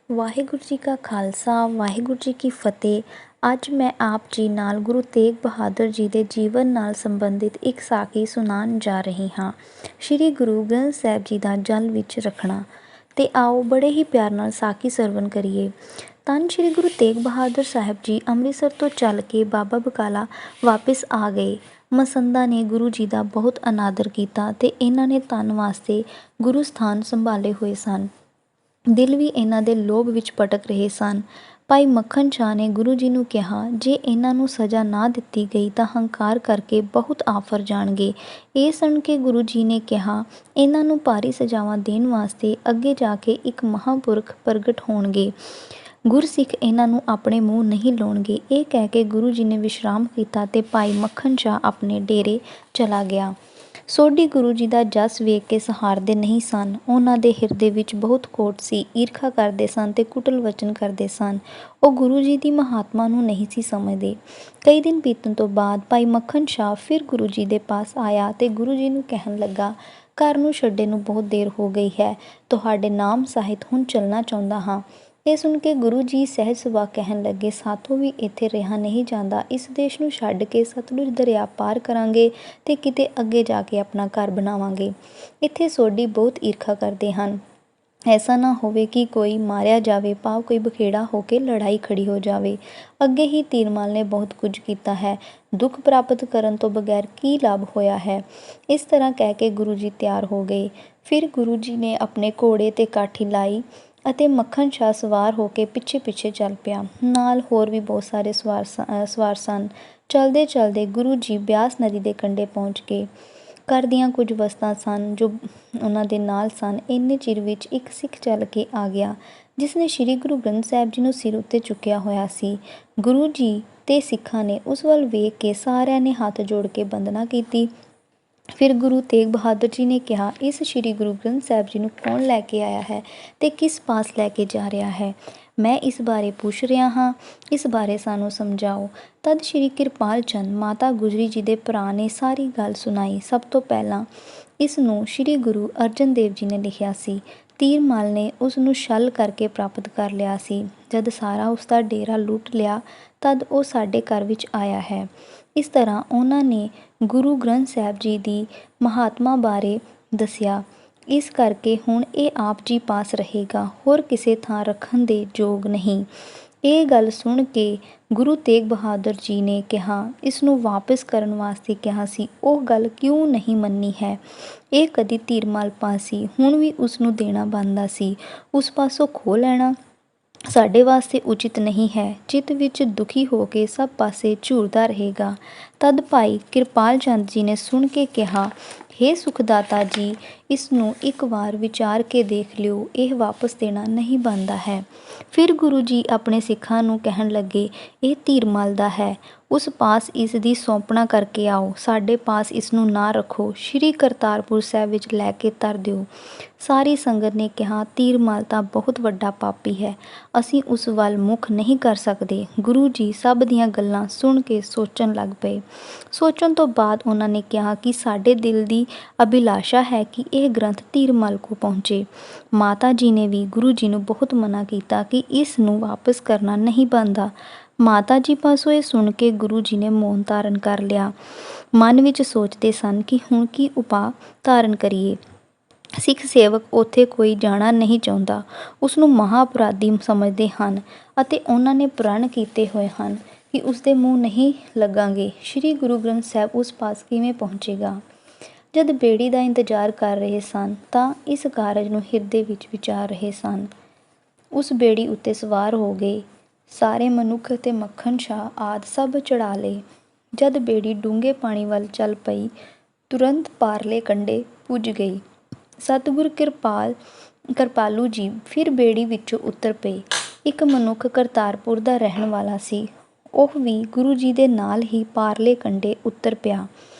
ਵਾਹਿਗੁਰੂ ਜੀ ਕਾ ਖਾਲਸਾ ਵਾਹਿਗੁਰੂ ਜੀ ਕੀ ਫਤਿਹ। ਅੱਜ ਮੈਂ ਆਪ ਜੀ ਨਾਲ ਗੁਰੂ ਤੇਗ ਬਹਾਦਰ ਜੀ ਦੇ ਜੀਵਨ ਨਾਲ ਸੰਬੰਧਿਤ ਇੱਕ ਸਾਖੀ ਸੁਣਾਉਣ ਜਾ ਰਹੀ ਹਾਂ। ਸ਼੍ਰੀ ਗੁਰੂ ਗ੍ਰੰਥ ਸਾਹਿਬ ਜੀ ਦਾ ਜਲ ਵਿੱਚ ਰੱਖਣਾ। ਤੇ ਆਓ ਬੜੇ ਹੀ ਪਿਆਰ ਨਾਲ ਸਾਖੀ ਸਰਵਣ ਕਰੀਏ। ਧੰਨ ਸ਼੍ਰੀ ਗੁਰੂ ਤੇਗ ਬਹਾਦਰ ਸਾਹਿਬ ਜੀ ਅੰਮ੍ਰਿਤਸਰ ਤੋਂ ਚੱਲ ਕੇ ਬਾਬਾ ਬਕਾਲਾ ਵਾਪਿਸ ਆ ਗਏ। ਮਸੰਦਾਂ ਨੇ ਗੁਰੂ ਜੀ ਦਾ ਬਹੁਤ ਅਨਾਦਰ ਕੀਤਾ ਤੇ ਇਹਨਾਂ ਨੇ ਧਨ ਵਾਸਤੇ ਗੁਰੂ ਸਥਾਨ ਸੰਭਾਲੇ ਹੋਏ ਸਨ। ਦਿਲ ਵੀ ਇਹਨਾਂ ਦੇ ਲੋਭ ਵਿੱਚ ਭਟਕ ਰਹੇ ਸਨ। ਭਾਈ ਮੱਖਣ ਸ਼ਾਹ ਨੇ ਗੁਰੂ ਜੀ ਨੂੰ ਕਿਹਾ, ਜੇ ਇਹਨਾਂ ਨੂੰ ਸਜ਼ਾ ਨਾ ਦਿੱਤੀ ਗਈ ਤਾਂ ਹੰਕਾਰ ਕਰਕੇ ਬਹੁਤ ਆਫਰ ਜਾਣਗੇ। ਇਹ ਸੁਣ ਕੇ ਗੁਰੂ ਜੀ ਨੇ ਕਿਹਾ, ਇਹਨਾਂ ਨੂੰ ਭਾਰੀ ਸਜ਼ਾਵਾਂ ਦੇਣ ਵਾਸਤੇ ਅੱਗੇ ਜਾ ਕੇ ਇੱਕ ਮਹਾਂਪੁਰਖ ਪ੍ਰਗਟ ਹੋਣਗੇ। ਗੁਰਸਿੱਖ ਇਹਨਾਂ ਨੂੰ ਆਪਣੇ ਮੂੰਹ ਨਹੀਂ ਲਾਉਣਗੇ। ਇਹ ਕਹਿ ਕੇ ਗੁਰੂ ਜੀ ਨੇ ਵਿਸ਼ਰਾਮ ਕੀਤਾ ਤੇ ਭਾਈ ਮੱਖਣ ਸ਼ਾਹ ਆਪਣੇ ਡੇਰੇ ਚਲਾ ਗਿਆ। ਸੋਢੀ ਗੁਰੂ ਜੀ ਦਾ ਜਸ ਵੇਖ ਕੇ ਸਹਾਰਦੇ ਨਹੀਂ ਸਨ। ਉਹਨਾਂ ਦੇ ਹਿਰਦੇ ਵਿੱਚ ਬਹੁਤ ਖੋਟ ਸੀ, ਈਰਖਾ ਕਰਦੇ ਸਨ ਤੇ ਕੁਟਲ ਵਚਨ ਕਰਦੇ ਸਨ। ਉਹ ਗੁਰੂ ਜੀ ਦੀ ਮਹਾਤਮਾ ਨੂੰ ਨਹੀਂ ਸੀ ਸਮਝਦੇ। ਕਈ ਦਿਨ ਬੀਤਣ ਤੋਂ ਬਾਅਦ ਭਾਈ ਮੱਖਣ ਸ਼ਾਹ ਫਿਰ ਗੁਰੂ ਜੀ ਦੇ ਪਾਸ ਆਇਆ ਤੇ ਗੁਰੂ ਜੀ ਨੂੰ ਕਹਿਣ ਲੱਗਾ, ਘਰ ਨੂੰ ਛੱਡੇ ਨੂੰ ਬਹੁਤ ਦੇਰ ਹੋ ਗਈ ਹੈ। ਤੁਹਾਡੇ ਨਾਮ ਸਾਹਿਤ ਹੁਣ ਚੱਲਣਾ ਚਾਹੁੰਦਾ ਹਾਂ। ਇਹ ਸੁਣ ਕੇ ਗੁਰੂ ਜੀ ਸਹਿਜ ਸੁਭਾਅ ਕਹਿਣ ਲੱਗੇ, ਸਾਥੋਂ ਵੀ ਇੱਥੇ ਰਿਹਾ ਨਹੀਂ ਜਾਂਦਾ। ਇਸ ਦੇਸ਼ ਨੂੰ ਛੱਡ ਕੇ ਸਤਲੁਜ ਦਰਿਆ ਪਾਰ ਕਰਾਂਗੇ ਤੇ ਕਿਤੇ ਅੱਗੇ ਜਾ ਕੇ ਆਪਣਾ ਘਰ ਬਣਾਵਾਂਗੇ। ਇੱਥੇ ਸੋਢੀ ਬਹੁਤ ਈਰਖਾ ਕਰਦੇ ਹਨ। ਐਸਾ ਨਾ ਹੋਵੇ ਕਿ ਕੋਈ ਮਾਰਿਆ ਜਾਵੇ, ਭਾਵ ਕੋਈ ਬਖੇੜਾ ਹੋ ਕੇ ਲੜਾਈ ਖੜੀ ਹੋ ਜਾਵੇ। ਅੱਗੇ ਹੀ ਤੀਰਮਾਲ ਨੇ ਬਹੁਤ ਕੁਝ ਕੀਤਾ ਹੈ, ਦੁੱਖ ਪ੍ਰਾਪਤ ਕਰਨ ਤੋਂ ਬਗੈਰ ਕੀ ਲਾਭ ਹੋਇਆ ਹੈ। ਇਸ ਤਰ੍ਹਾਂ ਕਹਿ ਕੇ ਗੁਰੂ ਜੀ ਤਿਆਰ ਹੋ ਗਏ। ਫਿਰ ਗੁਰੂ ਜੀ ਨੇ ਆਪਣੇ ਘੋੜੇ ਤੇ ਕਾਠੀ ਲਾਈ ਅਤੇ ਮੱਖਣ ਸ਼ਾਹ ਸਵਾਰ ਹੋ ਕੇ ਪਿੱਛੇ ਪਿੱਛੇ ਚੱਲ ਪਿਆ। ਨਾਲ ਹੋਰ ਵੀ ਬਹੁਤ ਸਾਰੇ ਸਵਾਰ ਸਨ। ਚਲਦੇ ਚਲਦੇ ਗੁਰੂ ਜੀ ਬਿਆਸ ਨਦੀ ਦੇ ਕੰਢੇ ਪਹੁੰਚ ਗਏ। ਘਰ ਦੀਆਂ ਕੁਝ ਵਸਤਾਂ ਸਨ ਜੋ ਉਹਨਾਂ ਦੇ ਨਾਲ ਸਨ। ਇੰਨੇ ਚਿਰ ਵਿੱਚ ਇੱਕ ਸਿੱਖ ਚੱਲ ਕੇ ਆ ਗਿਆ, ਜਿਸ ਨੇ ਸ਼੍ਰੀ ਗੁਰੂ ਗ੍ਰੰਥ ਸਾਹਿਬ ਜੀ ਨੂੰ ਸਿਰ ਉੱਤੇ ਚੁੱਕਿਆ ਹੋਇਆ ਸੀ। ਗੁਰੂ ਜੀ ਤੇ ਸਿੱਖਾਂ ਨੇ ਉਸ ਵੱਲ ਵੇਖ ਕੇ ਸਾਰਿਆਂ ਨੇ ਹੱਥ ਜੋੜ ਕੇ ਬੰਦਨਾ ਕੀਤੀ। ਫਿਰ ਗੁਰੂ ਤੇਗ ਬਹਾਦਰ ਜੀ ਨੇ ਕਿਹਾ, ਇਸ ਸ਼੍ਰੀ ਗੁਰੂ ਗ੍ਰੰਥ ਸਾਹਿਬ ਜੀ ਨੂੰ ਕੌਣ ਲੈ ਕੇ ਆਇਆ ਹੈ ਤੇ ਕਿਸ ਪਾਸ ਲੈ ਕੇ ਜਾ ਰਿਹਾ ਹੈ? ਮੈਂ ਇਸ ਬਾਰੇ ਪੁੱਛ ਰਿਹਾ ਹਾਂ, ਇਸ ਬਾਰੇ ਸਾਨੂੰ ਸਮਝਾਓ। ਤਦ ਸ਼੍ਰੀ ਕਿਰਪਾਲ ਚੰਦ ਮਾਤਾ ਗੁਜਰੀ ਜੀ ਦੇ ਭਰਾ ਨੇ ਸਾਰੀ ਗੱਲ ਸੁਣਾਈ। ਸਭ ਤੋਂ ਪਹਿਲਾਂ ਇਸ ਨੂੰ ਸ਼੍ਰੀ ਗੁਰੂ ਅਰਜਨ ਦੇਵ ਜੀ ਨੇ ਲਿਖਿਆ ਸੀ। ਤੀਰਮਾਲ ਨੇ ਉਸ ਨੂੰ ਛਲ ਕਰਕੇ ਪ੍ਰਾਪਤ ਕਰ ਲਿਆ ਸੀ। ਜਦ ਸਾਰਾ ਉਸ ਦਾ ਡੇਰਾ ਲੁੱਟ ਲਿਆ ਤਦ ਉਹ ਸਾਡੇ ਘਰ ਵਿੱਚ ਆਇਆ ਹੈ। ਇਸ ਤਰ੍ਹਾਂ ਉਹਨਾਂ ਨੇ ਗੁਰੂ ਗ੍ਰੰਥ ਸਾਹਿਬ ਜੀ ਦੀ ਮਹਾਤਮਾ ਬਾਰੇ ਦੱਸਿਆ। ਇਸ ਕਰਕੇ ਹੁਣ ਇਹ ਆਪ ਜੀ ਪਾਸ ਰਹੇਗਾ, ਹੋਰ ਕਿਸੇ ਥਾਂ ਰੱਖਣ ਦੇ ਯੋਗ ਨਹੀਂ। ਇਹ ਗੱਲ ਸੁਣ ਕੇ ਗੁਰੂ ਤੇਗ ਬਹਾਦਰ ਜੀ ਨੇ ਕਿਹਾ, ਇਸ ਨੂੰ ਵਾਪਿਸ ਕਰਨ ਵਾਸਤੇ ਕਿਹਾ ਸੀ, ਉਹ ਗੱਲ ਕਿਉਂ ਨਹੀਂ ਮੰਨੀ ਹੈ? ਇਹ ਕਦੀ ਤੀਰਮਾਲ ਪਾਸ ਸੀ, ਹੁਣ ਵੀ ਉਸ ਨੂੰ ਦੇਣਾ ਬਣਦਾ ਸੀ। ਉਸ ਪਾਸੋਂ ਖੋਹ ਲੈਣਾ ਸਾਡੇ ਵਾਸਤੇ ਉਚਿਤ ਨਹੀਂ ਹੈ। ਚਿੱਤ ਵਿੱਚ ਦੁਖੀ ਹੋ ਕੇ ਸਭ ਪਾਸੇ ਝੂਰਦਾ ਰਹੇਗਾ। ਤਦ ਭਾਈ ਕਿਰਪਾਲ ਚੰਦ ਜੀ ਨੇ ਸੁਣ ਕੇ ਕਿਹਾ, ਹੇ ਸੁਖਦਾਤਾ ਜੀ, ਇਸ ਨੂੰ ਇੱਕ ਵਾਰ ਵਿਚਾਰ ਕੇ ਦੇਖ ਲਿਓ, ਇਹ ਵਾਪਸ ਦੇਣਾ ਨਹੀਂ ਬਣਦਾ ਹੈ। ਫਿਰ ਗੁਰੂ ਜੀ ਆਪਣੇ ਸਿੱਖਾਂ ਨੂੰ ਕਹਿਣ ਲੱਗੇ, ਇਹ ਤੀਰਮਾਲ ਦਾ ਹੈ, ਉਸ ਪਾਸ ਇਸ ਦੀ ਸੌਂਪਣਾ ਕਰਕੇ ਆਓ। ਸਾਡੇ ਪਾਸ ਇਸ ਨੂੰ ਨਾ ਰੱਖੋ, ਸ਼੍ਰੀ ਕਰਤਾਰਪੁਰ ਸਾਹਿਬ ਵਿੱਚ ਲੈ ਕੇ ਧਰ ਦਿਓ। ਸਾਰੀ ਸੰਗਤ ਨੇ ਕਿਹਾ, ਤੀਰਮਾਲ ਤਾਂ ਬਹੁਤ ਵੱਡਾ ਪਾਪੀ ਹੈ, ਅਸੀਂ ਉਸ ਵੱਲ ਮੁੱਖ ਨਹੀਂ ਕਰ ਸਕਦੇ। ਗੁਰੂ ਜੀ ਸਭ ਦੀਆਂ ਗੱਲਾਂ ਸੁਣ ਕੇ ਸੋਚਣ ਲੱਗ ਪਏ। ਸੋਚਣ ਤੋਂ ਬਾਅਦ ਉਹਨਾਂ ਨੇ ਕਿਹਾ ਕਿ ਸਾਡੇ ਦਿਲ ਦੀ ਅਭਿਲਾਸ਼ਾ ਹੈ ਕਿ ਇਹ ਗ੍ਰੰਥ ਤੀਰਮਾਲ ਕੋਲ ਪਹੁੰਚੇ। ਮਾਤਾ ਜੀ ਨੇ ਵੀ ਗੁਰੂ ਜੀ ਨੂੰ ਬਹੁਤ ਮਨਾ ਕੀਤਾ ਕਿ ਇਸ ਨੂੰ ਵਾਪਸ ਕਰਨਾ ਨਹੀਂ ਬਣਦਾ। ਮਾਤਾ ਜੀ ਪਾਸੋਂ ਇਹ ਸੁਣ ਕੇ ਗੁਰੂ ਜੀ ਨੇ ਮੌਨ ਧਾਰਨ ਕਰ ਲਿਆ। ਮਨ ਵਿੱਚ ਸੋਚਦੇ ਸਨ ਕਿ ਹੁਣ ਕੀ ਉਪਾਅ ਧਾਰਨ ਕਰੀਏ। ਸਿੱਖ ਸੇਵਕ ਉੱਥੇ ਕੋਈ ਜਾਣਾ ਨਹੀਂ ਚਾਹੁੰਦਾ, ਉਸ ਨੂੰ ਮਹਾਂ ਅਪਰਾਧੀ ਸਮਝਦੇ ਹਨ ਅਤੇ ਉਹਨਾਂ ਨੇ ਪ੍ਰਣ ਕੀਤੇ ਹੋਏ ਹਨ ਕਿ ਉਸਦੇ ਮੂੰਹ ਨਹੀਂ ਲੱਗਾਂਗੇ। ਸ਼੍ਰੀ ਗੁਰੂ ਗ੍ਰੰਥ ਸਾਹਿਬ ਉਸ ਪਾਸ ਕਿਵੇਂ ਪਹੁੰਚੇਗਾ? ਜਦ ਬੇੜੀ ਦਾ ਇੰਤਜ਼ਾਰ ਕਰ ਰਹੇ ਸਨ ਤਾਂ ਇਸ ਕਾਰਜ ਨੂੰ ਹਿਰਦੇ ਵਿੱਚ ਵਿਚਾਰ ਰਹੇ ਸਨ। ਉਸ ਬੇੜੀ ਉੱਤੇ ਸਵਾਰ ਹੋ ਗਏ। ਸਾਰੇ ਮਨੁੱਖ ਅਤੇ ਮੱਖਣ ਸ਼ਾਹ ਆਦਿ ਸਭ ਚੜ੍ਹਾ ਲਏ। ਜਦ ਬੇੜੀ ਡੂੰਘੇ ਪਾਣੀ ਵੱਲ ਚੱਲ ਪਈ, ਤੁਰੰਤ ਪਾਰਲੇ ਕੰਢੇ ਪੁੱਜ ਗਈ। ਸਤਿਗੁਰ ਕਿਰਪਾਲੂ ਜੀ ਫਿਰ ਬੇੜੀ ਵਿੱਚੋਂ ਉਤਰ ਪਏ। ਇੱਕ ਮਨੁੱਖ ਕਰਤਾਰਪੁਰ ਦਾ ਰਹਿਣ ਵਾਲਾ ਸੀ। ਉਹ ਵੀ ਗੁਰੂ ਜੀ ਦੇ ਨਾਲ ਹੀ ਪਾਰਲੇ ਕੰਢੇ ਉਤਰ ਪਿਆ।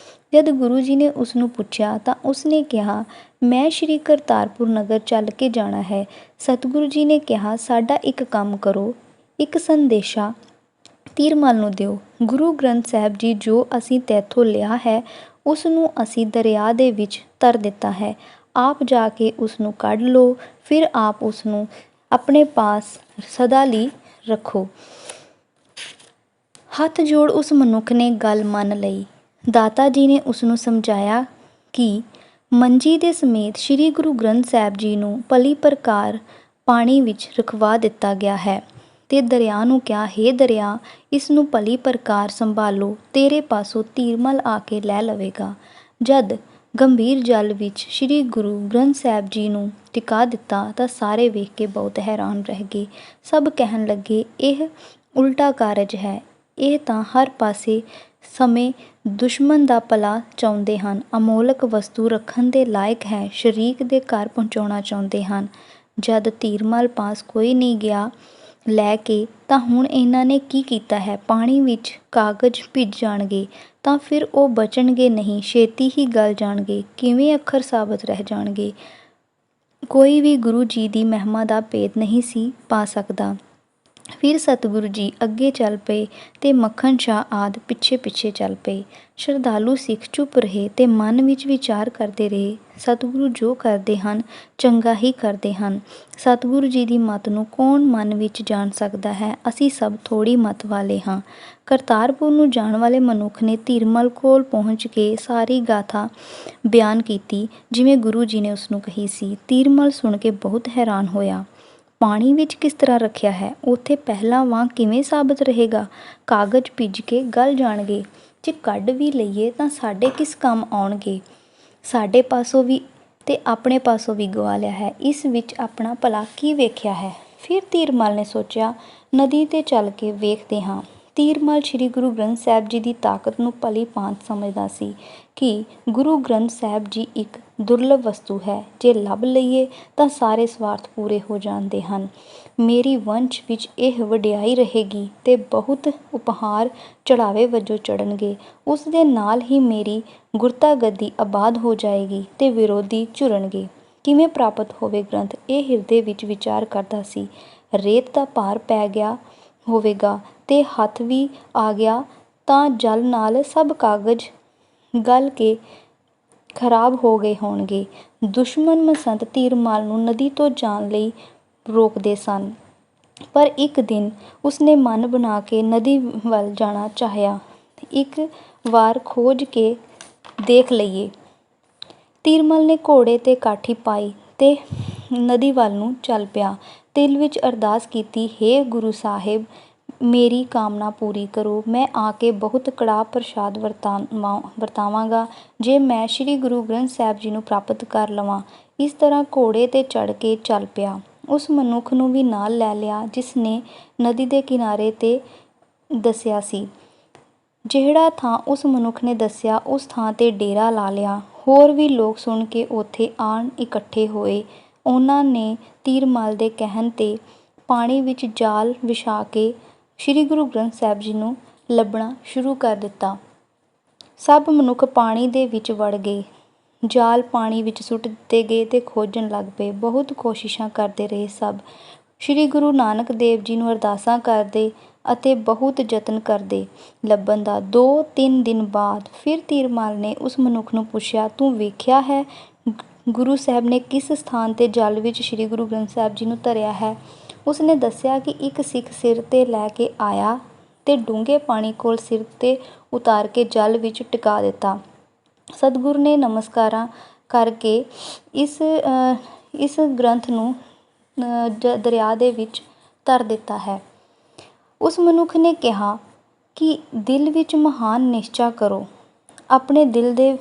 ਜਦ ਗੁਰੂ ਜੀ ਨੇ ਉਸ ਨੂੰ ਪੁੱਛਿਆ ਤਾਂ ਉਸਨੇ ਕਿਹਾ, ਮੈਂ ਸ਼੍ਰੀ ਕਰਤਾਰਪੁਰ ਨਗਰ ਚੱਲ ਕੇ ਜਾਣਾ ਹੈ। ਸਤਿਗੁਰੂ ਜੀ ਨੇ ਕਿਹਾ, ਸਾਡਾ ਇੱਕ ਕੰਮ ਕਰੋ, ਇੱਕ ਸੰਦੇਸ਼ਾ ਤੀਰਮਾਲ ਨੂੰ ਦਿਓ। ਗੁਰੂ ਗ੍ਰੰਥ ਸਾਹਿਬ ਜੀ ਜੋ ਅਸੀਂ ਤੈਥੋਂ ਲਿਆ ਹੈ ਉਸ ਨੂੰ ਅਸੀਂ ਦਰਿਆ ਦੇ ਵਿੱਚ ਧਰ ਦਿੱਤਾ ਹੈ। ਆਪ ਜਾ ਕੇ ਉਸ ਨੂੰ ਕੱਢ ਲਓ। ਫਿਰ ਆਪ ਉਸ ਨੂੰ ਆਪਣੇ ਪਾਸ ਸਦਾ ਲਈ ਰੱਖੋ। ਹੱਥ ਜੋੜ ਉਸ ਮਨੁੱਖ ਨੇ ਗੱਲ ਮੰਨ ਲਈ। ਦਾਤਾ ਜੀ ਨੇ ਉਸ ਨੂੰ ਸਮਝਾਇਆ ਕਿ ਮੰਜੀ ਦੇ ਸਮੇਤ ਸ਼੍ਰੀ ਗੁਰੂ ਗ੍ਰੰਥ ਸਾਹਿਬ ਜੀ ਨੂੰ ਭਲੀ ਪ੍ਰਕਾਰ ਪਾਣੀ ਵਿੱਚ ਰਖਵਾ ਦਿੱਤਾ ਗਿਆ ਹੈ ਤੇ ਦਰਿਆ ਨੂੰ ਕਿਹਾ, ਹੇ ਦਰਿਆ, ਇਸ ਨੂੰ ਭਲੀ ਪ੍ਰਕਾਰ ਸੰਭਾਲੋ, ਤੇਰੇ ਪਾਸੋਂ ਤੀਰਮਲ ਆ ਕੇ ਲੈ ਲਵੇਗਾ। ਜਦ ਗੰਭੀਰ ਜਲ ਵਿੱਚ ਸ਼੍ਰੀ ਗੁਰੂ ਗ੍ਰੰਥ ਸਾਹਿਬ ਜੀ ਨੂੰ ਟਿਕਾ ਦਿੱਤਾ ਤਾਂ ਸਾਰੇ ਵੇਖ ਕੇ ਬਹੁਤ ਹੈਰਾਨ ਰਹਿ ਗਏ। ਸਭ ਕਹਿਣ ਲੱਗੇ, ਇਹ ਉਲਟਾ ਕਾਰਜ ਹੈ। ਇਹ ਤਾਂ ਹਰ ਪਾਸੇ ਸਮੇਂ ਦੁਸ਼ਮਣ ਦਾ ਭਲਾ ਚਾਹੁੰਦੇ ਹਨ, ਅਮੋਲਕ ਵਸਤੂ ਰੱਖਣ ਦੇ ਲਾਇਕ ਹੈ, ਸ਼ਰੀਕ ਦੇ ਘਰ ਪਹੁੰਚਾਉਣਾ ਚਾਹੁੰਦੇ ਹਨ। ਜਦ ਤੀਰਮਲ ਪਾਸ ਕੋਈ ਨਹੀਂ ਗਿਆ ਲੈ ਕੇ, ਤਾਂ ਹੁਣ ਇਹਨਾਂ ਨੇ ਕੀ ਕੀਤਾ ਹੈ? ਪਾਣੀ ਵਿੱਚ ਕਾਗਜ਼ ਭਿੱਜ ਜਾਣਗੇ ਤਾਂ ਫਿਰ ਉਹ ਬਚਣਗੇ ਨਹੀਂ, ਛੇਤੀ ਹੀ ਗਲ ਜਾਣਗੇ। ਕਿਵੇਂ ਅੱਖਰ ਸਾਬਤ ਰਹਿ ਜਾਣਗੇ? ਕੋਈ ਵੀ ਗੁਰੂ ਜੀ ਦੀ ਮਹਿਮਾ ਦਾ ਭੇਦ ਨਹੀਂ ਸੀ ਪਾ ਸਕਦਾ। ਫਿਰ ਸਤਿਗੁਰੂ ਜੀ ਅੱਗੇ ਚੱਲ ਪਏ ਤੇ ਮੱਖਣ ਸ਼ਾਹ ਆਦਿ ਪਿੱਛੇ ਪਿੱਛੇ ਚੱਲ ਪਏ। ਸ਼ਰਧਾਲੂ ਸਿੱਖ ਚੁੱਪ ਰਹੇ ਤੇ ਮਨ ਵਿੱਚ ਵਿਚਾਰ ਕਰਦੇ ਰਹੇ, ਸਤਿਗੁਰੂ ਜੋ ਕਰਦੇ ਹਨ ਚੰਗਾ ਹੀ ਕਰਦੇ ਹਨ। ਸਤਿਗੁਰੂ ਜੀ ਦੀ ਮੱਤ ਨੂੰ ਕੌਣ ਮਨ ਵਿੱਚ ਜਾਣ ਸਕਦਾ ਹੈ? ਅਸੀਂ ਸਭ ਥੋੜ੍ਹੀ ਮੱਤ ਵਾਲੇ ਹਾਂ। ਕਰਤਾਰਪੁਰ ਨੂੰ ਜਾਣ ਵਾਲੇ ਮਨੁੱਖ ਨੇ ਤੀਰਮਲ ਕੋਲ ਪਹੁੰਚ ਕੇ ਸਾਰੀ ਗਾਥਾ ਬਿਆਨ ਕੀਤੀ ਜਿਵੇਂ ਗੁਰੂ ਜੀ ਨੇ ਉਸ ਨੂੰ ਕਹੀ ਸੀ। ਤੀਰਮਲ ਸੁਣ ਕੇ ਬਹੁਤ ਹੈਰਾਨ ਹੋਇਆ। ਪਾਣੀ ਵਿੱਚ ਕਿਸ ਤਰ੍ਹਾਂ ਰੱਖਿਆ ਹੈ? ਉੱਥੇ ਪਹਿਲਾਂ ਵਾਂਗ ਕਿਵੇਂ ਸਾਬਤ ਰਹੇਗਾ? ਕਾਗਜ਼ ਭਿੱਜ ਕੇ ਗਲ ਜਾਣਗੇ। ਜੇ ਕੱਢ ਵੀ ਲਈਏ ਤਾਂ ਸਾਡੇ ਕਿਸ ਕੰਮ ਆਉਣਗੇ? ਸਾਡੇ ਪਾਸੋਂ ਵੀ ਤੇ ਆਪਣੇ ਪਾਸੋਂ ਵੀ ਗਵਾ ਲਿਆ ਹੈ, ਇਸ ਵਿੱਚ ਆਪਣਾ ਭਲਾ ਕੀ ਵੇਖਿਆ ਹੈ? ਫਿਰ ਤੀਰਮਲ ਨੇ ਸੋਚਿਆ, ਨਦੀ 'ਤੇ ਚੱਲ ਕੇ ਵੇਖਦੇ ਹਾਂ। ਤੀਰਮਲ ਸ਼੍ਰੀ ਗੁਰੂ ਗ੍ਰੰਥ ਸਾਹਿਬ ਜੀ ਦੀ ਤਾਕਤ ਨੂੰ ਭਲੀ ਭਾਂਤ ਸਮਝਦਾ ਸੀ ਕਿ ਗੁਰੂ ਗ੍ਰੰਥ ਸਾਹਿਬ ਜੀ ਇੱਕ ਦੁਰਲਭ ਵਸਤੂ ਹੈ। ਜੇ ਲੱਭ ਲਈਏ ਤਾਂ ਸਾਰੇ ਸਵਾਰਥ ਪੂਰੇ ਹੋ ਜਾਂਦੇ ਹਨ। ਮੇਰੀ ਵੰਸ਼ ਵਿੱਚ ਇਹ ਵਡਿਆਈ ਰਹੇਗੀ ਤੇ ਬਹੁਤ ਉਪਹਾਰ ਚੜ੍ਹਾਵੇ ਵਜੋਂ ਚੜ੍ਹਨਗੇ। ਉਸ ਦੇ ਨਾਲ ਹੀ ਮੇਰੀ ਗੁਰਤਾ ਗੱਦੀ ਆਬਾਦ ਹੋ ਜਾਏਗੀ ਤੇ ਵਿਰੋਧੀ ਝੁਰਨਗੇ। ਕਿਵੇਂ ਪ੍ਰਾਪਤ ਹੋਵੇ ਗ੍ਰੰਥ? ਇਹ ਹਿਰਦੇ ਵਿੱਚ ਵਿਚਾਰ ਕਰਦਾ ਸੀ। ਰੇਤ ਦਾ ਭਾਰ ਪੈ ਗਿਆ ਹੋਵੇਗਾ ਤੇ ਹੱਥ ਵੀ ਆ ਗਿਆ ਤਾਂ ਜਲ ਨਾਲ ਸਭ ਕਾਗਜ਼ ਗਲ ਕੇ ਖਰਾਬ ਹੋ ਗਏ ਹੋਣਗੇ। ਦੁਸ਼ਮਣ ਮਸੰਤ ਤੀਰਮਲ ਨੂੰ ਨਦੀ ਤੋਂ ਜਾਣ ਲਈ ਰੋਕਦੇ ਸਨ, ਪਰ ਇੱਕ ਦਿਨ ਉਸਨੇ ਮਨ ਬਣਾ ਕੇ ਨਦੀ ਵੱਲ ਜਾਣਾ ਚਾਹਿਆ। ਇੱਕ ਵਾਰ ਖੋਜ ਕੇ ਦੇਖ ਲਈਏ। ਤੀਰਮਲ ਨੇ ਘੋੜੇ 'ਤੇ ਕਾਠੀ ਪਾਈ ਤੇ ਨਦੀ ਵੱਲ ਨੂੰ ਚੱਲ ਪਿਆ। ਦਿਲ ਵਿੱਚ ਅਰਦਾਸ ਕੀਤੀ, ਹੇ ਗੁਰੂ ਸਾਹਿਬ, ਮੇਰੀ ਕਾਮਨਾ ਪੂਰੀ ਕਰੋ। ਮੈਂ ਆ ਕੇ ਬਹੁਤ ਕੜਾਹ ਪ੍ਰਸ਼ਾਦ ਵਰਤਾਵਾਂਗਾ ਜੇ ਮੈਂ ਸ਼੍ਰੀ ਗੁਰੂ ਗ੍ਰੰਥ ਸਾਹਿਬ ਜੀ ਨੂੰ ਪ੍ਰਾਪਤ ਕਰ ਲਵਾਂ। ਇਸ ਤਰ੍ਹਾਂ ਘੋੜੇ 'ਤੇ ਚੜ੍ਹ ਕੇ ਚੱਲ ਪਿਆ। ਉਸ ਮਨੁੱਖ ਨੂੰ ਵੀ ਨਾਲ ਲੈ ਲਿਆ ਜਿਸ ਨੇ ਨਦੀ ਦੇ ਕਿਨਾਰੇ 'ਤੇ ਦੱਸਿਆ ਸੀ। ਜਿਹੜਾ ਥਾਂ ਉਸ ਮਨੁੱਖ ਨੇ ਦੱਸਿਆ ਉਸ ਥਾਂ 'ਤੇ ਡੇਰਾ ਲਾ ਲਿਆ। ਹੋਰ ਵੀ ਲੋਕ ਸੁਣ ਕੇ ਉੱਥੇ ਆਣ ਇਕੱਠੇ ਹੋਏ। ਉਹਨਾਂ ਨੇ ਤੀਰਮਲ ਦੇ ਕਹਿਣ 'ਤੇ ਪਾਣੀ ਵਿੱਚ ਜਾਲ ਵਿਛਾ ਕੇ ਸ਼੍ਰੀ ਗੁਰੂ ਗ੍ਰੰਥ ਸਾਹਿਬ ਜੀ ਨੂੰ ਲੱਭਣਾ ਸ਼ੁਰੂ ਕਰ ਦਿੱਤਾ। ਸਭ ਮਨੁੱਖ ਪਾਣੀ ਦੇ ਵਿੱਚ ਵੜ ਗਏ। ਜਾਲ ਪਾਣੀ ਵਿੱਚ ਸੁੱਟ ਦਿੱਤੇ ਗਏ ਤੇ ਖੋਜਣ ਲੱਗ ਪਏ। ਬਹੁਤ ਕੋਸ਼ਿਸ਼ਾਂ ਕਰਦੇ ਰਹੇ ਸਭ। ਸ਼੍ਰੀ ਗੁਰੂ ਨਾਨਕ ਦੇਵ ਜੀ ਨੂੰ ਅਰਦਾਸਾਂ ਕਰਦੇ ਅਤੇ ਬਹੁਤ ਯਤਨ ਕਰਦੇ ਲੱਭਣ ਦਾ। 2-3 ਦਿਨ ਬਾਅਦ ਫਿਰ ਤੀਰਮਲ ਨੇ ਉਸ ਮਨੁੱਖ ਨੂੰ ਪੁੱਛਿਆ, ਤੂੰ ਵੇਖਿਆ ਹੈ ਗੁਰੂ ਸਾਹਿਬ ਨੇ ਕਿਸ ਸਥਾਨ 'ਤੇ ਜਲ ਵਿੱਚ ਸ਼੍ਰੀ ਗੁਰੂ ਗ੍ਰੰਥ ਸਾਹਿਬ ਜੀ ਨੂੰ ਧਰਿਆ ਹੈ? ਉਸਨੇ ਦੱਸਿਆ ਕਿ ਇੱਕ ਸਿੱਖ ਸਿਰ 'ਤੇ ਲੈ ਕੇ ਆਇਆ ਤੇ ਡੂੰਘੇ ਪਾਣੀ ਕੋਲ ਸਿਰ 'ਤੇ ਉਤਾਰ ਕੇ ਜਲ ਵਿੱਚ ਟਿਕਾ ਦਿੱਤਾ। ਸਤਿਗੁਰੂ ਨੇ ਨਮਸਕਾਰਾਂ ਕਰਕੇ ਇਸ ਗ੍ਰੰਥ ਨੂੰ ਦਰਿਆ ਦੇ ਵਿੱਚ ਧਰ ਦਿੱਤਾ ਹੈ। ਉਸ ਮਨੁੱਖ ਨੇ ਕਿਹਾ ਕਿ ਦਿਲ ਵਿੱਚ ਮਹਾਨ ਨਿਸ਼ਚਾ ਕਰੋ। ਆਪਣੇ ਦਿਲ ਦੇ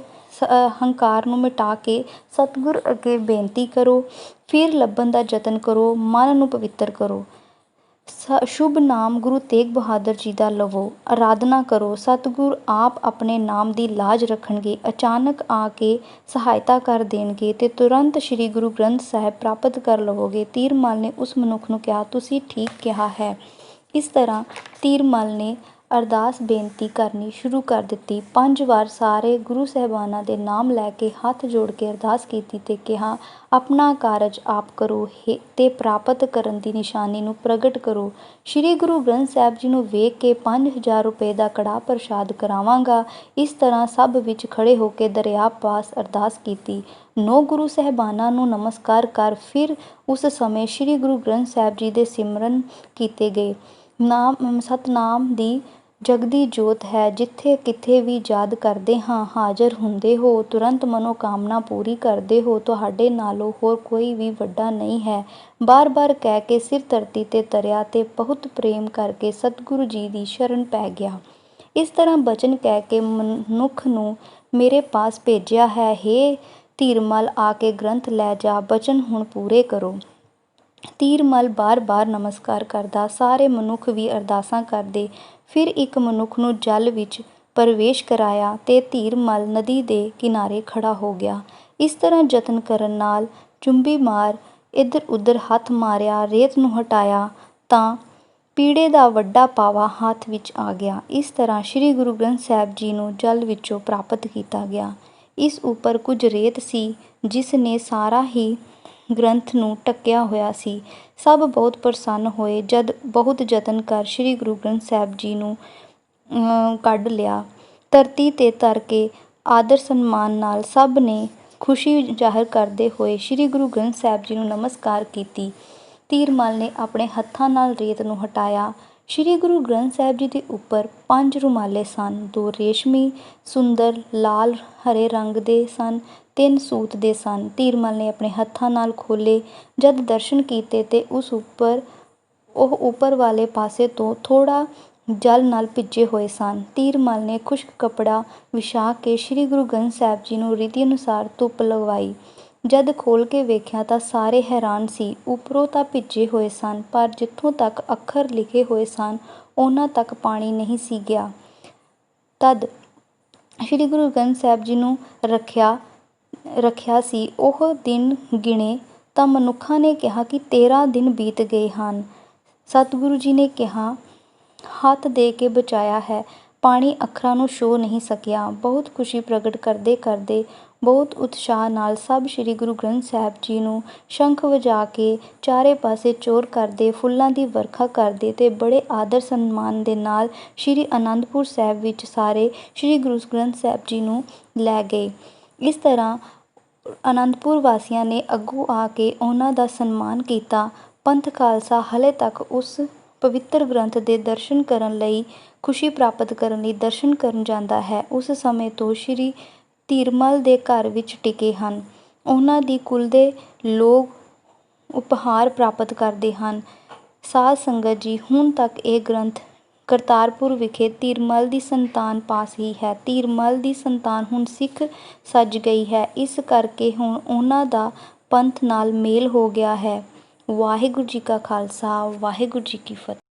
ਹੰਕਾਰ ਨੂੰ ਮਿਟਾ ਕੇ ਸਤਿਗੁਰ ਅੱਗੇ ਬੇਨਤੀ ਕਰੋ। ਫਿਰ ਲੱਭਣ ਦਾ ਯਤਨ ਕਰੋ। ਮਨ ਨੂੰ ਪਵਿੱਤਰ ਕਰੋ। ਸ਼ੁਭ ਨਾਮ ਗੁਰੂ ਤੇਗ ਬਹਾਦਰ ਜੀ ਦਾ ਲਵੋ। ਆਰਾਧਨਾ ਕਰੋ। ਸਤਿਗੁਰ ਆਪ ਆਪਣੇ ਨਾਮ ਦੀ ਲਾਜ ਰੱਖਣਗੇ। ਅਚਾਨਕ ਆ ਕੇ ਸਹਾਇਤਾ ਕਰ ਦੇਣਗੇ ਤੇ ਤੁਰੰਤ ਸ਼੍ਰੀ ਗੁਰੂ ਗ੍ਰੰਥ ਸਾਹਿਬ ਪ੍ਰਾਪਤ ਕਰ ਲਵੋਗੇ। ਤੀਰਮਲ ਨੇ ਉਸ ਮਨੁੱਖ ਨੂੰ ਕਿਹਾ, ਤੁਸੀਂ ਠੀਕ ਕਿਹਾ ਹੈ। ਇਸ ਤਰ੍ਹਾਂ ਤੀਰਮਲ ਨੇ ਅਰਦਾਸ ਬੇਨਤੀ ਕਰਨੀ ਸ਼ੁਰੂ ਕਰ ਦਿੱਤੀ। 5 ਵਾਰ ਸਾਰੇ ਗੁਰੂ ਸਾਹਿਬਾਨਾਂ ਦੇ ਨਾਮ ਲੈ ਕੇ ਹੱਥ ਜੋੜ ਕੇ ਅਰਦਾਸ ਕੀਤੀ ਤੇ ਕਿਹਾ, ਆਪਣਾ ਕਾਰਜ ਆਪ ਕਰੋ ਤੇ ਪ੍ਰਾਪਤ ਕਰਨ ਦੀ ਨਿਸ਼ਾਨੀ ਨੂੰ ਪ੍ਰਗਟ ਕਰੋ। ਸ਼੍ਰੀ ਗੁਰੂ ਗ੍ਰੰਥ ਸਾਹਿਬ ਜੀ ਨੂੰ ਵੇਖ ਕੇ 5000 ਰੁਪਏ ਦਾ ਕੜਾਹ ਪ੍ਰਸ਼ਾਦ ਕਰਾਵਾਂਗਾ। ਇਸ ਤਰ੍ਹਾਂ ਸਭ ਵਿੱਚ ਖੜੇ ਹੋ ਕੇ ਦਰਿਆ ਪਾਸ ਅਰਦਾਸ ਕੀਤੀ। 9 ਗੁਰੂ ਸਾਹਿਬਾਨਾਂ ਨੂੰ ਨਮਸਕਾਰ ਕਰ ਫਿਰ ਉਸ ਸਮੇਂ ਸ਼੍ਰੀ ਗੁਰੂ ਗ੍ਰੰਥ ਸਾਹਿਬ ਜੀ ਦੇ ਸਿਮਰਨ ਕੀਤੇ ਗਏ। ਸਤਨਾਮ ਦੀ ਜਗਦੀ ਜੋਤ ਹੈ, ਜਿੱਥੇ ਕਿਤੇ ਵੀ ਯਾਦ ਕਰਦੇ ਹਾਂ ਹਾਜ਼ਰ ਹੁੰਦੇ ਹੋ, ਤੁਰੰਤ ਮਨੋਕਾਮਨਾ ਪੂਰੀ ਕਰਦੇ ਹੋ, ਤੁਹਾਡੇ ਨਾਲੋਂ ਹੋਰ ਕੋਈ ਵੀ ਵੱਡਾ ਨਹੀਂ ਹੈ। ਬਾਰ ਬਾਰ ਕਹਿ ਕੇ ਸਿਰ ਧਰਤੀ ਤੇ ਧਰਿਆ ਤੇ ਬਹੁਤ ਪ੍ਰੇਮ ਕਰਕੇ ਸਤਿਗੁਰੂ ਜੀ ਦੀ ਸ਼ਰਨ ਪੈ ਗਿਆ। ਇਸ ਤਰ੍ਹਾਂ ਬਚਨ ਕਹਿ ਕੇ ਮਨੁੱਖ ਨੂੰ ਮੇਰੇ ਪਾਸ ਭੇਜਿਆ ਹੈ। ਹੇ ਧੀਰਮਲ, ਆ ਕੇ ਗ੍ਰੰਥ ਲੈ ਜਾ, ਬਚਨ ਹੁਣ ਪੂਰੇ ਕਰੋ। ਧੀਰਮਲ ਬਾਰ ਬਾਰ ਨਮਸਕਾਰ ਕਰਦਾ। ਸਾਰੇ ਮਨੁੱਖ ਵੀ ਅਰਦਾਸਾਂ ਕਰਦੇ। ਫਿਰ ਇੱਕ ਮਨੁੱਖ ਨੂੰ ਜਲ ਵਿੱਚ ਪ੍ਰਵੇਸ਼ ਕਰਾਇਆ ਤੇ ਧੀਰਮਲ ਨਦੀ ਦੇ ਕਿਨਾਰੇ ਖੜਾ ਹੋ ਗਿਆ। ਇਸ ਤਰ੍ਹਾਂ ਯਤਨ ਕਰਨ ਨਾਲ ਚੁੰਬੀ ਮਾਰ ਇੱਧਰ ਉੱਧਰ ਹੱਥ ਮਾਰਿਆ, ਰੇਤ ਨੂੰ ਹਟਾਇਆ ਤਾਂ ਪੀੜੇ ਦਾ ਵੱਡਾ ਪਾਵਾ ਹੱਥ ਵਿੱਚ ਆ ਗਿਆ। ਇਸ ਤਰ੍ਹਾਂ ਸ਼੍ਰੀ ਗੁਰੂ ਗ੍ਰੰਥ ਸਾਹਿਬ ਜੀ ਨੂੰ ਜਲ ਵਿੱਚੋਂ ਪ੍ਰਾਪਤ ਕੀਤਾ ਗਿਆ। ਇਸ ਉੱਪਰ ਕੁਝ ਰੇਤ ਸੀ, ਜਿਸ ਨੇ ਸਾਰਾ ਹੀ ਗ੍ਰੰਥ ਨੂੰ ਢੱਕਿਆ ਹੋਇਆ ਸੀ। ਸਭ ਬਹੁਤ ਪ੍ਰਸੰਨ ਹੋਏ। ਜਦ ਬਹੁਤ ਯਤਨ ਕਰ ਸ਼੍ਰੀ ਗੁਰੂ ਗ੍ਰੰਥ ਸਾਹਿਬ ਜੀ ਨੂੰ ਕੱਢ ਲਿਆ, ਧਰਤੀ ਤੇ ਧਰ ਕੇ ਆਦਰ ਸਨਮਾਨ ਨਾਲ ਸਭ ਨੇ ਖੁਸ਼ੀ ਜ਼ਾਹਰ ਕਰਦੇ ਹੋਏ ਸ਼੍ਰੀ ਗੁਰੂ ਗ੍ਰੰਥ ਸਾਹਿਬ ਜੀ ਨੂੰ ਨਮਸਕਾਰ ਕੀਤੀ। ਧੀਰਮਲ ਨੇ ਆਪਣੇ ਹੱਥਾਂ ਨਾਲ ਰੇਤ ਨੂੰ ਹਟਾਇਆ। ਸ਼੍ਰੀ ਗੁਰੂ ਗ੍ਰੰਥ ਸਾਹਿਬ ਜੀ ਦੇ ਉੱਪਰ 5 ਰੁਮਾਲੇ ਸਨ। 2 ਰੇਸ਼ਮੀ ਸੁੰਦਰ ਲਾਲ ਹਰੇ ਰੰਗ ਦੇ ਸਨ, 3 ਸੂਤ ਦੇ ਸਨ। ਧੀਰਮਲ ਨੇ ਆਪਣੇ ਹੱਥਾਂ ਨਾਲ ਖੋਲ੍ਹੇ। ਜਦ ਦਰਸ਼ਨ ਕੀਤੇ ਤੇ ਉਹ ਉੱਪਰ ਵਾਲੇ ਪਾਸੇ ਤੋਂ ਥੋੜ੍ਹਾ ਜਲ ਨਾਲ ਭਿੱਜੇ ਹੋਏ ਸਨ। ਧੀਰਮਲ ਨੇ ਖੁਸ਼ਕ ਕੱਪੜਾ ਵਿਛਾ ਕੇ ਸ਼੍ਰੀ ਗੁਰੂ ਗ੍ਰੰਥ ਸਾਹਿਬ ਜੀ ਨੂੰ ਰੀਤੀ ਅਨੁਸਾਰ ਧੁੱਪ ਲਗਵਾਈ। ਜਦ ਖੋਲ੍ਹ ਕੇ ਵੇਖਿਆ ਤਾਂ ਸਾਰੇ ਹੈਰਾਨ ਸੀ। ਉੱਪਰੋਂ ਤਾਂ ਭਿੱਜੇ ਹੋਏ ਸਨ, ਪਰ ਜਿੱਥੋਂ ਤੱਕ ਅੱਖਰ ਲਿਖੇ ਹੋਏ ਸਨ ਉਹਨਾਂ ਤੱਕ ਪਾਣੀ ਨਹੀਂ ਸੀ ਗਿਆ। ਤਦ ਸ਼੍ਰੀ ਗੁਰੂ ਗ੍ਰੰਥ ਸਾਹਿਬ ਜੀ ਨੂੰ ਰੱਖਿਆ ਸੀ। ਉਹ ਦਿਨ ਗਿਣੇ ਤਾਂ ਮਨੁੱਖਾਂ ਨੇ ਕਿਹਾ ਕਿ 13 ਦਿਨ ਬੀਤ ਗਏ ਹਨ। ਸਤਿਗੁਰੂ ਜੀ ਨੇ ਕਿਹਾ, ਹੱਥ ਦੇ ਕੇ ਬਚਾਇਆ ਹੈ, ਪਾਣੀ ਅੱਖਰਾਂ ਨੂੰ ਛੋਹ ਨਹੀਂ ਸਕਿਆ। ਬਹੁਤ ਖੁਸ਼ੀ ਪ੍ਰਗਟ ਕਰਦੇ ਕਰਦੇ ਬਹੁਤ ਉਤਸ਼ਾਹ ਨਾਲ ਸਭ ਸ਼੍ਰੀ ਗੁਰੂ ਗ੍ਰੰਥ ਸਾਹਿਬ ਜੀ ਨੂੰ ਸ਼ੰਖ ਵਜਾ ਕੇ ਚਾਰੇ ਪਾਸੇ ਚੌਰ ਕਰਦੇ, ਫੁੱਲਾਂ ਦੀ ਵਰਖਾ ਕਰਦੇ ਤੇ ਬੜੇ ਆਦਰ ਸਨਮਾਨ ਦੇ ਨਾਲ ਸ਼੍ਰੀ ਅਨੰਦਪੁਰ ਸਾਹਿਬ ਵਿੱਚ ਸਾਰੇ ਸ਼੍ਰੀ ਗੁਰੂ ਗ੍ਰੰਥ ਸਾਹਿਬ ਜੀ ਨੂੰ ਲੈ ਗਏ। ਇਸ ਤਰ੍ਹਾਂ ਅਨੰਦਪੁਰ ਵਾਸੀਆਂ ਨੇ ਅੱਗੋਂ ਆ ਕੇ ਉਹਨਾਂ ਦਾ ਸਨਮਾਨ ਕੀਤਾ। ਪੰਥ ਖਾਲਸਾ ਹਾਲੇ ਤੱਕ ਉਸ ਪਵਿੱਤਰ ਗ੍ਰੰਥ ਦੇ ਦਰਸ਼ਨ ਕਰਨ ਲਈ, ਖੁਸ਼ੀ ਪ੍ਰਾਪਤ ਕਰਨ ਲਈ ਦਰਸ਼ਨ ਕਰਨ ਜਾਂਦਾ ਹੈ। ਉਸ ਸਮੇਂ ਤੋਂ ਸ਼੍ਰੀ ਧੀਰਮਲ ਦੇ ਘਰ ਵਿੱਚ ਟਿਕੇ ਹਨ। ਉਹਨਾਂ ਦੀ ਕੁਲ ਦੇ ਲੋਕ ਉਪਹਾਰ ਪ੍ਰਾਪਤ ਕਰਦੇ ਹਨ। ਸਾਧ ਸੰਗਤ ਜੀ, ਹੁਣ ਤੱਕ ਇਹ ਗ੍ਰੰਥ ਕਰਤਾਰਪੁਰ ਵਿਖੇ ਧੀਰਮਲ ਦੀ ਸੰਤਾਨ ਪਾਸ ਹੀ ਹੈ। ਧੀਰਮਲ ਦੀ ਸੰਤਾਨ ਹੁਣ ਸਿੱਖ ਸੱਜ ਗਈ ਹੈ। ਇਸ ਕਰਕੇ ਹੁਣ ਉਹਨਾਂ ਦਾ ਪੰਥ ਨਾਲ ਮੇਲ ਹੋ ਗਿਆ ਹੈ। ਵਾਹਿਗੁਰੂ ਜੀ ਕਾ ਖਾਲਸਾ, ਵਾਹਿਗੁਰੂ ਜੀ ਕੀ ਫਤਿਹ।